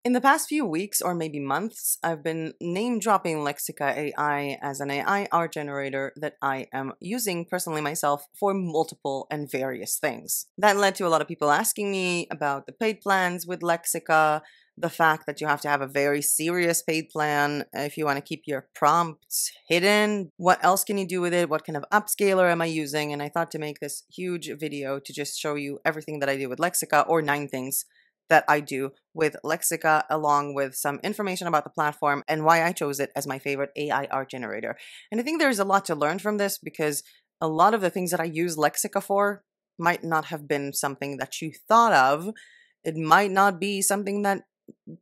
In the past few weeks or maybe months, I've been name dropping Lexica AI as an AI art generator that I am using personally myself for multiple and various things. That led to a lot of people asking me about the paid plans with Lexica, the fact that you have to have a very serious paid plan if you want to keep your prompts hidden. What else can you do with it? What kind of upscaler am I using? And I thought to make this huge video to just show you everything that I do with Lexica, or 9 things that I do with Lexica, along with some information about the platform and why I chose it as my favorite AI art generator. And I think there's a lot to learn from this, because a lot of the things that I use Lexica for might not have been something that you thought of. It might not be something that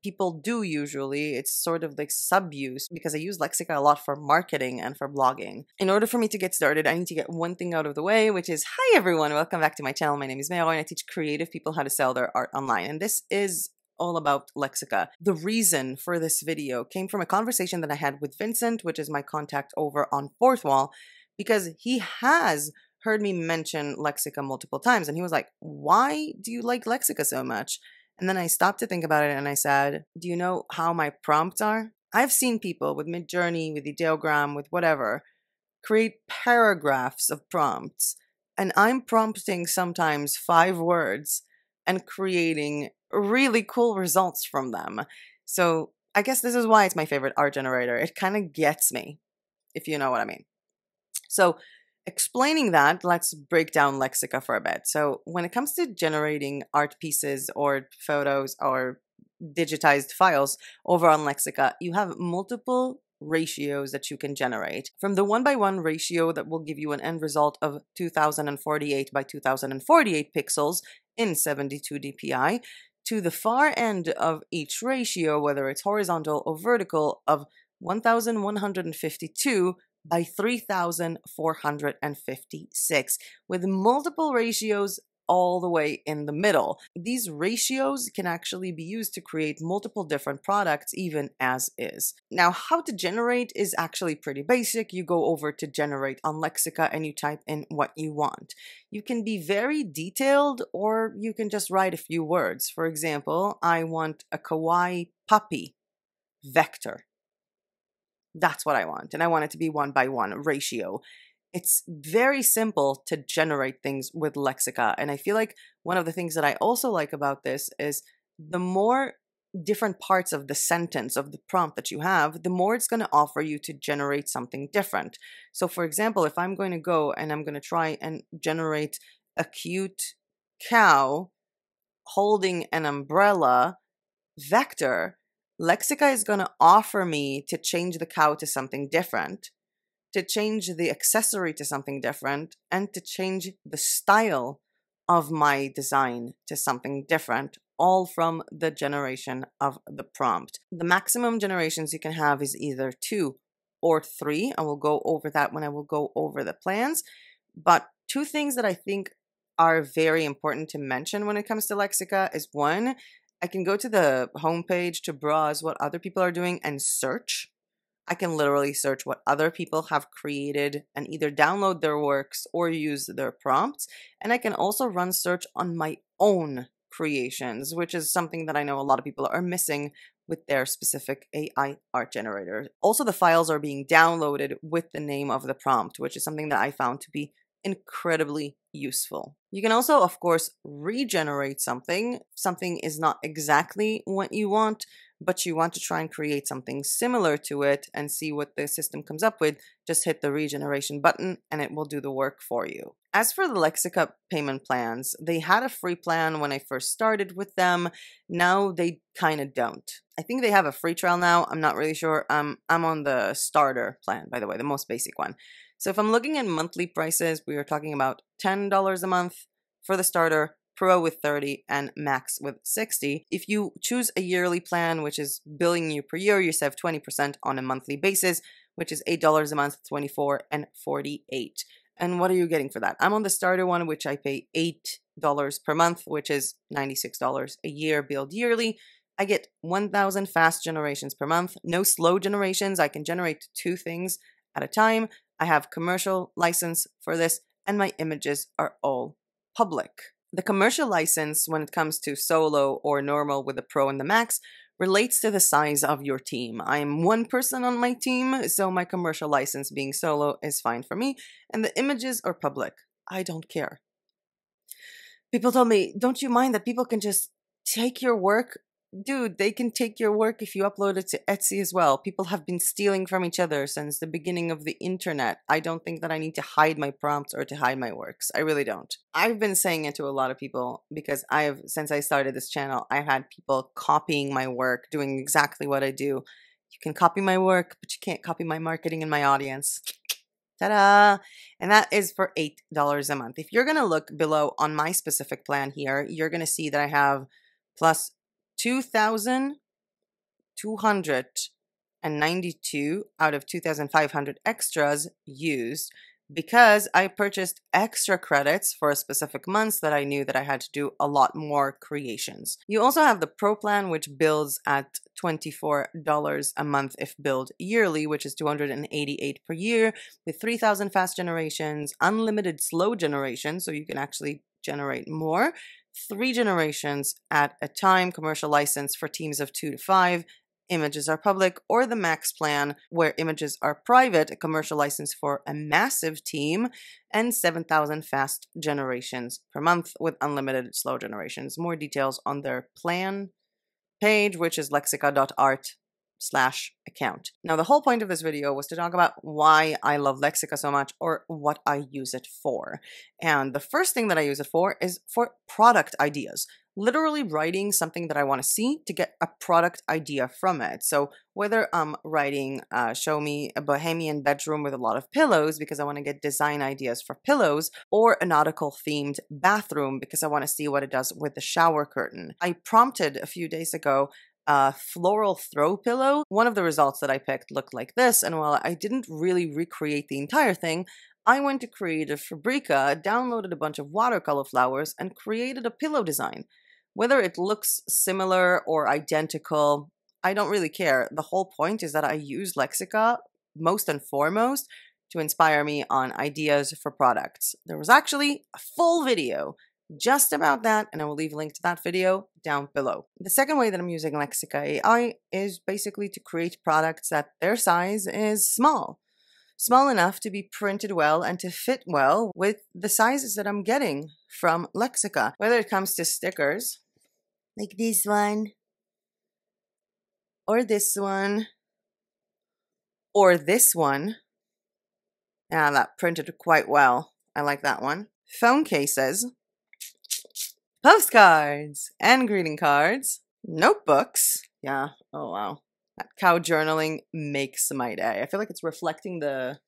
people do usually. It's sort of like sub-use, because I use Lexica a lot for marketing and for blogging. In order for me to get started, I need to get one thing out of the way, which is, hi everyone, welcome back to my channel. My name is Mero and I teach creative people how to sell their art online. And this is all about Lexica. The reason for this video came from a conversation that I had with Vincent, which is my contact over on Fourthwall, because he has heard me mention Lexica multiple times. And he was like, why do you like Lexica so much? And then I stopped to think about it and I said, do you know how my prompts are? I've seen people with Midjourney, with ideogram, with whatever, create paragraphs of prompts. And I'm prompting sometimes 5 words and creating really cool results from them. So I guess this is why it's my favorite art generator. It kind of gets me, if you know what I mean. So explaining that, let's break down Lexica for a bit. So when it comes to generating art pieces or photos or digitized files over on Lexica, you have multiple ratios that you can generate. From the 1:1 ratio that will give you an end result of 2048 by 2048 pixels in 72 dpi, to the far end of each ratio, whether it's horizontal or vertical, of 1152 by 3456, with multiple ratios all the way in the middle. These ratios can actually be used to create multiple different products, even as is. Now, how to generate is actually pretty basic. You go over to generate on Lexica and you type in what you want. You can be very detailed, or you can just write a few words. For example, I want a kawaii puppy vector. That's what I want. And I want it to be 1:1 ratio. It's very simple to generate things with Lexica. And I feel like one of the things that I also like about this is the more different parts of the sentence of the prompt that you have, the more it's going to offer you to generate something different. So for example, if I'm going to go and I'm going to try and generate a cute cow holding an umbrella vector, Lexica is going to offer me to change the cow to something different, to change the accessory to something different, and to change the style of my design to something different, all from the generation of the prompt. The maximum generations you can have is either 2 or 3. I will go over that when I will go over the plans. But 2 things that I think are very important to mention when it comes to Lexica is, 1, I can go to the homepage to browse what other people are doing and search. I can literally search what other people have created and either download their works or use their prompts. And I can also run search on my own creations, which is something that I know a lot of people are missing with their specific AI art generator. Also, the files are being downloaded with the name of the prompt, which is something that I found to be incredibly useful. You can also, of course, regenerate something. Something is not exactly what you want, but you want to try and create something similar to it and see what the system comes up with. Just hit the regeneration button and it will do the work for you. As for the Lexica payment plans, they had a free plan when I first started with them. Now they kind of don't. I think they have a free trial now. I'm not really sure. I'm on the starter plan, by the way, the most basic one. So if I'm looking at monthly prices, we are talking about $10 a month for the starter, Pro with 30, and Max with 60. If you choose a yearly plan, which is billing you per year, you save 20% on a monthly basis, which is $8 a month, 24 and 48. And what are you getting for that? I'm on the starter one, which I pay $8 per month, which is $96 a year, billed yearly. I get 1,000 fast generations per month, no slow generations. I can generate 2 things at a time. I have commercial license for this, and my images are all public. The commercial license, when it comes to solo or normal with the Pro and the Max, relates to the size of your team. I'm one person on my team, so my commercial license being solo is fine for me, and the images are public. I don't care. People told me, don't you mind that people can just take your work? Dude, they can take your work if you upload it to Etsy as well. People have been stealing from each other since the beginning of the internet. I don't think that I need to hide my prompts or to hide my works. I really don't. I've been saying it to a lot of people because since I started this channel, I've had people copying my work, doing exactly what I do. You can copy my work, but you can't copy my marketing and my audience. Ta-da! And that is for $8 a month. If you're going to look below on my specific plan here, you're going to see that I have plus 2,292 out of 2,500 extras used because I purchased extra credits for a specific month that I knew that I had to do a lot more creations. You also have the Pro plan, which builds at $24 a month if billed yearly, which is $288 per year, with 3,000 fast generations, unlimited slow generation, so you can actually generate more, 3 generations at a time, commercial license for teams of 2 to 5, images are public, or the max plan where images are private, a commercial license for a massive team, and 7,000 fast generations per month with unlimited slow generations. More details on their plan page, which is lexica.art/account. Now, the whole point of this video was to talk about why I love Lexica so much or what I use it for. And the first thing that I use it for is for product ideas. Literally writing something that I want to see to get a product idea from it. So whether I'm writing, show me a bohemian bedroom with a lot of pillows because I want to get design ideas for pillows, or a nautical themed bathroom because I want to see what it does with the shower curtain. I prompted a few days ago a floral throw pillow. One of the results that I picked looked like this, and while I didn't really recreate the entire thing, I went to Creative FABRICA, downloaded a bunch of watercolor flowers, and created a pillow design. Whether it looks similar or identical, I don't really care. The whole point is that I use Lexica most and foremost to inspire me on ideas for products. There was actually a full video just about that, and I will leave a link to that video down below. The second way that I'm using Lexica AI is basically to create products that their size is small. Small enough to be printed well and to fit well with the sizes that I'm getting from Lexica. Whether it comes to stickers, like this one, or this one, or this one. Yeah, that printed quite well. I like that one. Phone cases, postcards, and greeting cards, notebooks. Yeah, oh wow. That cow journaling makes my day. I feel like it's reflecting the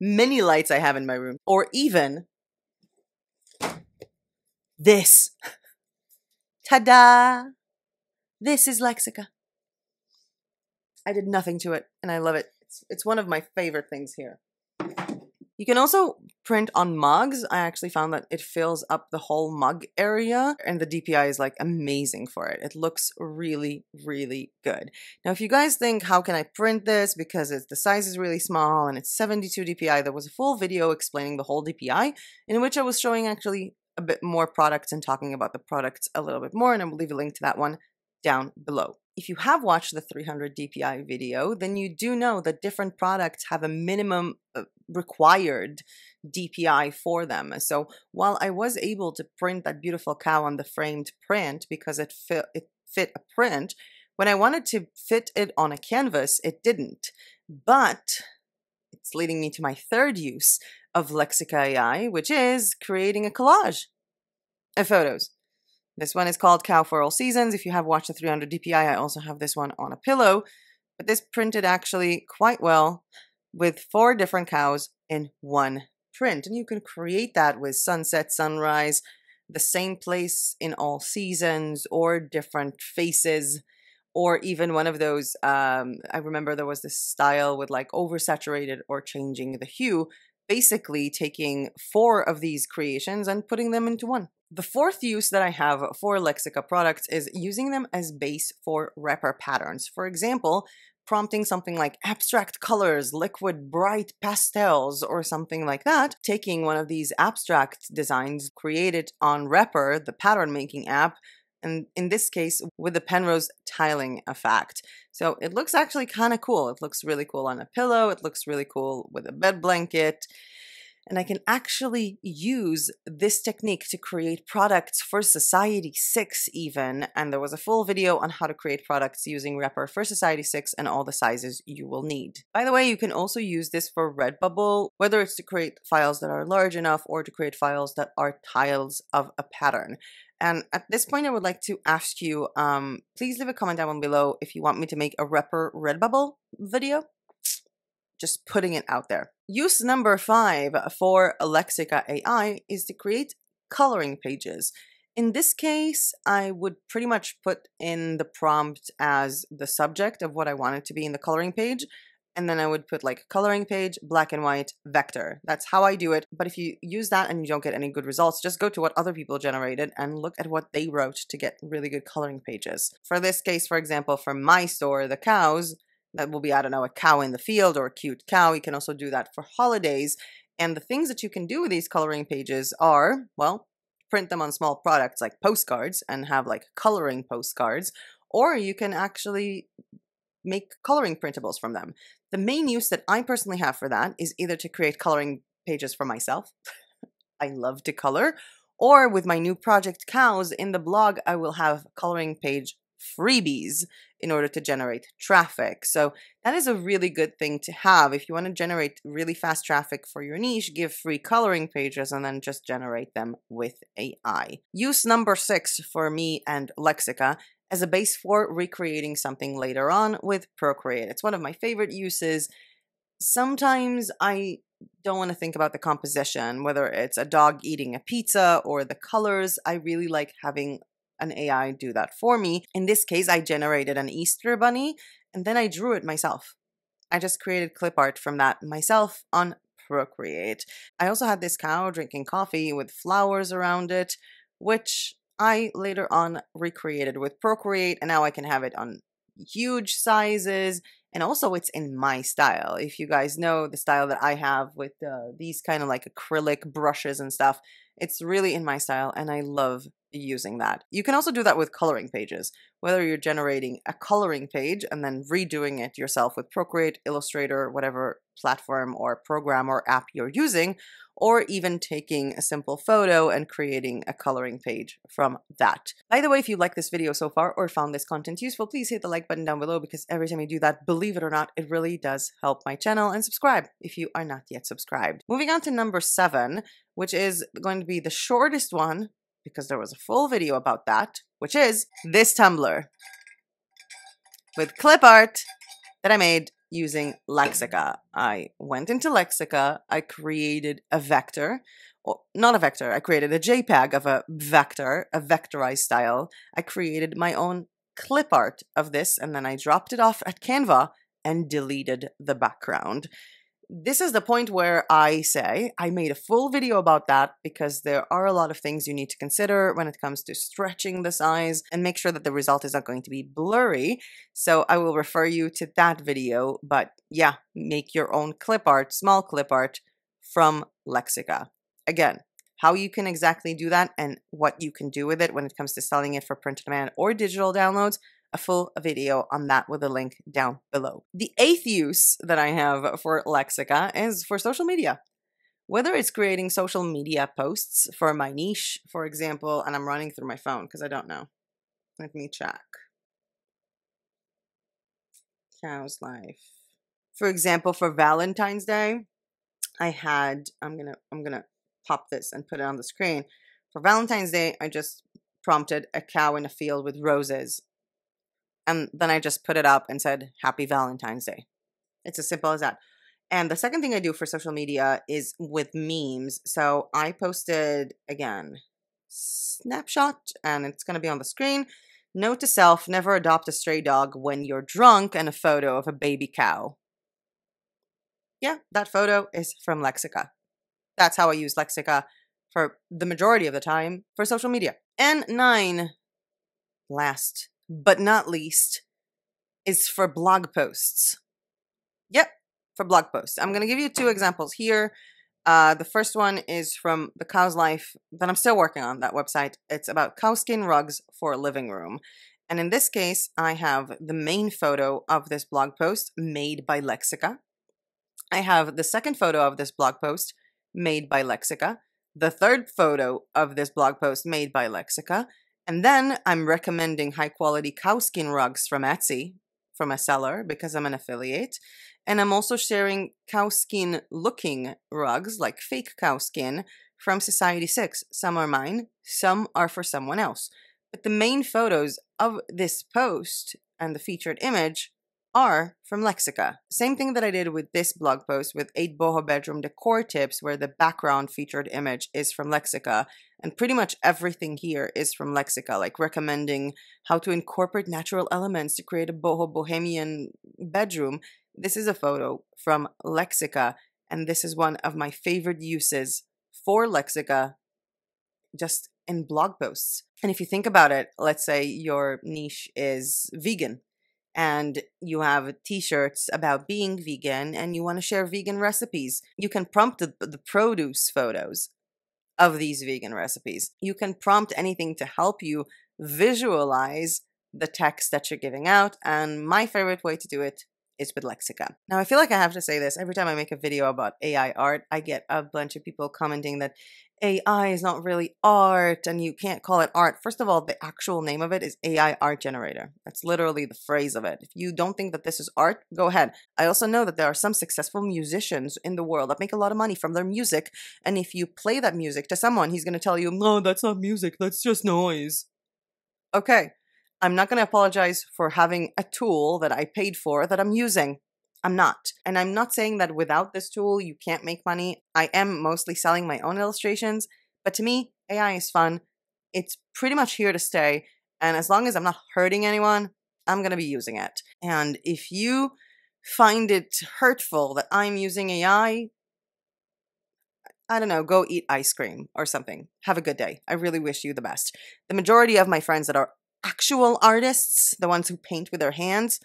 many lights I have in my room. Or even this. Ta-da! This is Lexica. I did nothing to it, and I love it. It's one of my favorite things here. You can also print on mugs. I actually found that it fills up the whole mug area, and the DPI is like amazing for it. It looks really, really good. Now, if you guys think, how can I print this? Because the size is really small and it's 72 DPI. There was a full video explaining the whole DPI in which I was showing actually a bit more products and talking about the products a little bit more, and I will leave a link to that one down below. If you have watched the 300 DPI video, then you do know that different products have a minimum required DPI for them. So while I was able to print that beautiful cow on the framed print because it fit a print, when I wanted to fit it on a canvas, it didn't. But it's leading me to my third use of Lexica AI, which is creating a collage of photos. This one is called Cow for All Seasons. If you have watched the 300 DPI, I also have this one on a pillow. But this printed actually quite well with 4 different cows in one print. And you can create that with sunset, sunrise, the same place in all seasons, or different faces, or even one of those, I remember there was this style with like oversaturated or changing the hue, basically taking 4 of these creations and putting them into one. The fourth use that I have for Lexica products is using them as base for wrapper patterns. For example, prompting something like abstract colors, liquid bright pastels, or something like that, taking one of these abstract designs created on Wrapper, the pattern making app, and in this case with the Penrose tiling effect. So it looks actually kind of cool. It looks really cool on a pillow. It looks really cool with a bed blanket. And I can actually use this technique to create products for Society 6 even. And there was a full video on how to create products using Repper for Society 6 and all the sizes you will need. By the way, you can also use this for Redbubble, whether it's to create files that are large enough or to create files that are tiles of a pattern. And at this point, I would like to ask you, please leave a comment down below if you want me to make a Repper Redbubble video. Just putting it out there. Use number 5 for Lexica AI is to create coloring pages. In this case, I would pretty much put in the prompt as the subject of what I want it to be in the coloring page. And then I would put like coloring page, black and white, vector. That's how I do it. But if you use that and you don't get any good results, just go to what other people generated and look at what they wrote to get really good coloring pages. For this case, for example, for my store, the cows, that will be, I don't know, a cow in the field or a cute cow. You can also do that for holidays. And the things that you can do with these coloring pages are, well, print them on small products like postcards and have like coloring postcards, or you can actually make coloring printables from them. The main use that I personally have for that is either to create coloring pages for myself. I love to color. Or with my new project cows in the blog, I will have coloring page freebies in order to generate traffic. So that is a really good thing to have. If you want to generate really fast traffic for your niche, give free coloring pages and then just generate them with AI. Use number 6 for me and Lexica as a base for recreating something later on with Procreate. It's one of my favorite uses. Sometimes I don't want to think about the composition, whether it's a dog eating a pizza or the colors. I really like having an AI do that for me. In this case, I generated an Easter bunny and then I drew it myself. I just created clip art from that myself on Procreate. I also had this cow drinking coffee with flowers around it, which I later on recreated with Procreate, and now I can have it on huge sizes. And also it's in my style. If you guys know the style that I have with these kind of like acrylic brushes and stuff, it's really in my style and I love using that. You can also do that with coloring pages, whether you're generating a coloring page and then redoing it yourself with Procreate, Illustrator, whatever platform or program or app you're using, or even taking a simple photo and creating a coloring page from that. By the way, if you like this video so far or found this content useful, please hit the like button down below because every time you do that, believe it or not, it really does help my channel, and subscribe if you are not yet subscribed. Moving on to number 7, which is going to be the shortest one because there was a full video about that, which is this tumbler with clip art that I made using Lexica. I went into Lexica, I created a vector, or not a vector, I created a JPEG of a vector, a vectorized style. I created my own clip art of this and then I dropped it off at Canva and deleted the background. This is the point where I say I made a full video about that because there are a lot of things you need to consider when it comes to stretching the size and make sure that the result is not going to be blurry. So I will refer you to that video, but yeah, make your own clip art, small clip art from Lexica. Again, how you can exactly do that and what you can do with it when it comes to selling it for print on demand or digital downloads, a full video on that with a link down below. The 8th use that I have for Lexica is for social media. Whether it's creating social media posts for my niche, for example, and I'm running through my phone because I don't know. Let me check. Cow's life. For example, for Valentine's Day, I had, I'm gonna pop this and put it on the screen. For Valentine's Day, I just prompted a cow in a field with roses. And then I just put it up and said, Happy Valentine's Day. It's as simple as that. And the second thing I do for social media is with memes. So I posted, again, snapshot, and it's going to be on the screen. Note to self, never adopt a stray dog when you're drunk, and a photo of a baby cow. Yeah, that photo is from Lexica. That's how I use Lexica for the majority of the time for social media. And 9, last but not least, is for blog posts. Yep, for blog posts. I'm going to give you 2 examples here. The first one is from The Cow's Life that I'm still working on, that website. It's about cowskin rugs for a living room. And in this case, I have the main photo of this blog post made by Lexica. I have the second photo of this blog post made by Lexica, the third photo of this blog post made by Lexica, and then I'm recommending high quality cowskin rugs from Etsy, from a seller, because I'm an affiliate. And I'm also sharing cowskin looking rugs, like fake cowskin, from Society 6. Some are mine, some are for someone else. But the main photos of this post and the featured image are from Lexica. Same thing that I did with this blog post with 8 boho bedroom decor tips, where the background featured image is from Lexica. And pretty much everything here is from Lexica, like recommending how to incorporate natural elements to create a boho bohemian bedroom. This is a photo from Lexica, and this is one of my favorite uses for Lexica just in blog posts. And if you think about it, let's say your niche is vegan, and you have t-shirts about being vegan and you want to share vegan recipes. You can prompt the produce photos of these vegan recipes. You can prompt anything to help you visualize the text that you're giving out. And my favorite way to do it is with Lexica. Now, I feel like I have to say this. Every time I make a video about AI art, I get a bunch of people commenting that AI is not really art and you can't call it art. First of all, the actual name of it is AI art generator. That's literally the phrase of it. If you don't think that this is art, go ahead. I also know that there are some successful musicians in the world that make a lot of money from their music. And if you play that music to someone, he's going to tell you, no, that's not music. That's just noise. Okay. I'm not going to apologize for having a tool that I paid for that I'm using. I'm not. And I'm not saying that without this tool, you can't make money. I am mostly selling my own illustrations. But to me, AI is fun. It's pretty much here to stay. And as long as I'm not hurting anyone, I'm going to be using it. And if you find it hurtful that I'm using AI, I don't know, go eat ice cream or something. Have a good day. I really wish you the best. The majority of my friends that are actual artists, the ones who paint with their hands,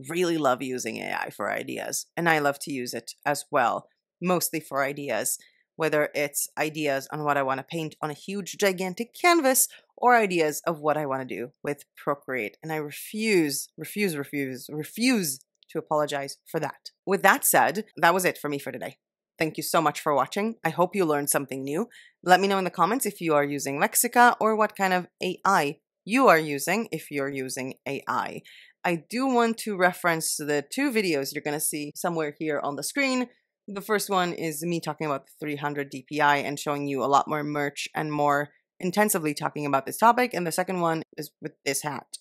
really love using AI for ideas. And I love to use it as well, mostly for ideas, whether it's ideas on what I want to paint on a huge, gigantic canvas or ideas of what I want to do with Procreate. And I refuse to apologize for that. With that said, that was it for me for today. Thank you so much for watching. I hope you learned something new. Let me know in the comments if you are using Lexica or what kind of AI you are using if you're using AI. I do want to reference the 2 videos you're going to see somewhere here on the screen. The first one is me talking about the 300 DPI and showing you a lot more merch and more intensively talking about this topic. And the second one is with this hat.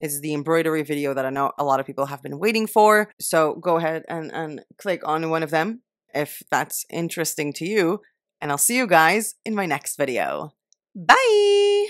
It's the embroidery video that I know a lot of people have been waiting for. So go ahead and click on one of them if that's interesting to you. And I'll see you guys in my next video. Bye!